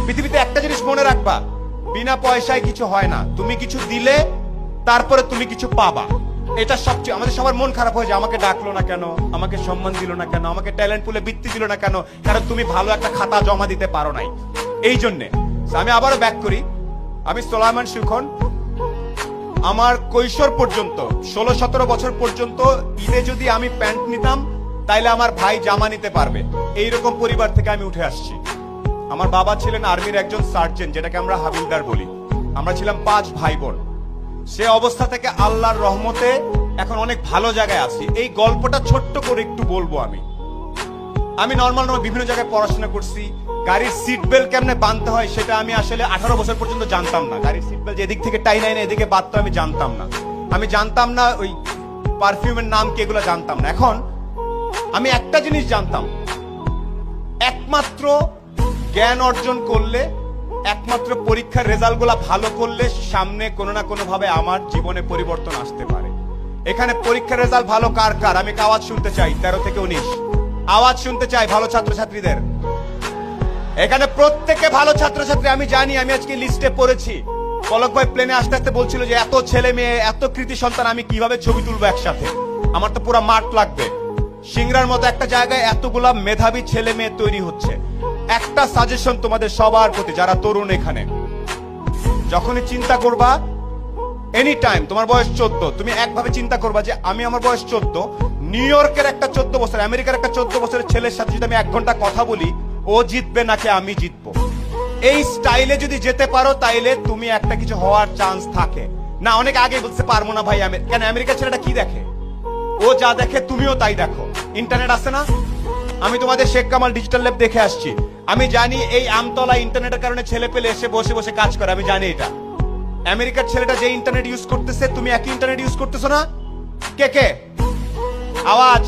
পৃথিবীতে একটা জিনিস মনে রাখবা, বিনা পয়সায় কিছু হয় না। তুমি কিছু দিলে তারপরে তুমি কিছু পাবা। এটা সবচেয়ে আমাদের সবার মন খারাপ হয়ে যায়, আমাকে ডাকলো না কেন, আমাকে সম্মান দিল না কেন, আমাকে ট্যালেন্ট পুলে বৃত্তি দিল না কেন, কারণ তুমি ভালো একটা খাতা জমা দিতে পারো নাই। এই জন্যে আমি আবারও ব্যাক করি, আমি সোলাইমান সুখন। আমার কৈশোর পর্যন্ত 16-17 বছর পর্যন্ত ঈদে যদি আমি প্যান্ট নিতাম তাইলে আমার ভাই জামা নিতে পারবে, এইরকম পরিবার থেকে আমি উঠে আসছি। আমার বাবা ছিলেন আর্মির একজন সার্জেন্ট, যেটাকে আমরা হাবিলদার বলি। আমরা ছিলাম 5 ভাই বোন। সে অবস্থা থেকে আল্লাহর রহমতে এখন অনেক ভালো জায়গায় আছি। এই গল্পটা ছোট্ট করে একটু বলবো। আমি নর্মাল বিভিন্ন জায়গায় পড়াশোনা করছি। গাড়ির সিট বেল্ট কেমনে বাঁধতে হয় সেটা আমি আসলে 18 বছর পর্যন্ত জানতাম না। গাড়ির সিট বেল্ট এদিক থেকে টাই নাই না এদিকে বাঁধতে আমি জানতাম না। আমি জানতাম না ওই পারফিউমের নাম কি, এগুলো জানতাম না। এখন আমি একটা জিনিস জানতাম, একমাত্র জ্ঞান অর্জন করলে, একমাত্র পরীক্ষার রেজাল্ট গুলা ভালো করলে সামনে কোনো না কোনো ভাবে আমার জীবনে পরিবর্তন আসতে পারে। এখানে পরীক্ষার রেজাল্ট ভালো কার কার আমি আওয়াজ শুনতে চাই। 13 থেকে 19 আওয়াজ শুনতে চাই ভালো ছাত্রছাত্রীদের। এখানে প্রত্যেকে ভালো ছাত্রছাত্রী আমি জানি। আমি আজকে লিস্টে পড়েছি, পলক ভাই প্লেনে আসতে আসতে বলছিল যে এত ছেলে মেয়ে, এত কৃতি সন্তান আমি কিভাবে ছবি তুলবো একসাথে, আমার তো পুরো মাঠ লাগবে। সিংড়ার মতো একটা জায়গায় এতগুলা মেধাবী ছেলে মেয়ে তৈরি হচ্ছে। একটা সাজেশন তোমাদের সবার প্রতি, যারা তরুণ, এখানে যখনই চিন্তা করবা, এনি টাইম তোমার বয়স 14, তুমি একভাবে চিন্তা করবা যে আমি আমার বয়স 14, নিউ ইয়র্কের একটা 14 বছর, আমেরিকার একটা 14 বছরের ছেলের সাথে যদি আমি 1 ঘন্টা কথা বলি, ও জিতবে নাকি আমি জিতবো। এই স্টাইলে যদি যেতে পারো তাইলে তুমি একটা কিছু হওয়ার চান্স থাকে না। অনেক আগে বলতে পারবো না ভাই, কেন আমেরিকার ছেলেটা কি দেখে, ও যা দেখে তুমিও তাই দেখো। ইন্টারনেট আছে না, আমি তোমাদের শেখ কামাল ডিজিটাল ল্যাব দেখে আসছি। আমি জানি এই আমতলা ইন্টারনেটের কারণে ছেলে পেলে এসে বসে বসে কাজ করে, আমি জানি এটা। আমেরিকার ছেলেটা যে ইন্টারনেট ইউজ করতেছে তুমি একই ইন্টারনেট ইউজ করতেছো না? কে কে আওয়াজ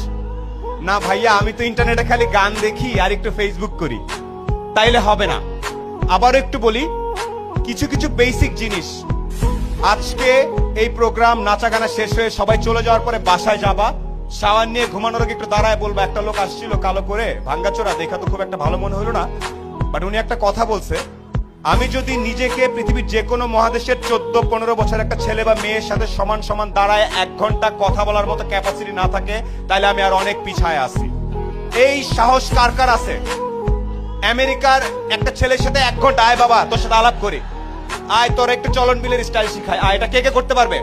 না? ভাইয়া আমি তো ইন্টারনেটে খালি গান দেখি আর একটু ফেসবুক করি, তাইলে হবে না। আবার একটু বলি কিছু কিছু বেসিক জিনিস। আজকে এই প্রোগ্রাম নাচা গানা শেষ হয়ে সবাই চলে যাওয়ার পরে বাসায় যাবা, শাওয়ার নিয়ে ঘুমানোর আগে একটু দাঁড়ায় বলবো, একটা লোক আসছিল কালো করে, ভাঙ্গাচোরা, দেখা তো খুব একটা ভালো মনে হলো না, বাট উনি একটা কথা বলছে, আমি যদি নিজেকে পৃথিবীর যে কোনো মহাদেশের 14-15 বছর একটা ছেলে বা মেয়ের সাথে সমান সমান দাঁড়ায় 1 ঘন্টা কথা বলার মতো ক্যাপাসিটি না থাকে, তাহলে আমি আর অনেক পিছায় আছি। এই সাহস কার কার আছে? আমেরিকার একটা ছেলের সাথে 1 ঘন্টা, আয় বাবা তোর সাথে আলাপ করি, আয় তোর একটু চলন বিলের স্টাইল শিখায়, আয়, এটা কে কে করতে পারবে?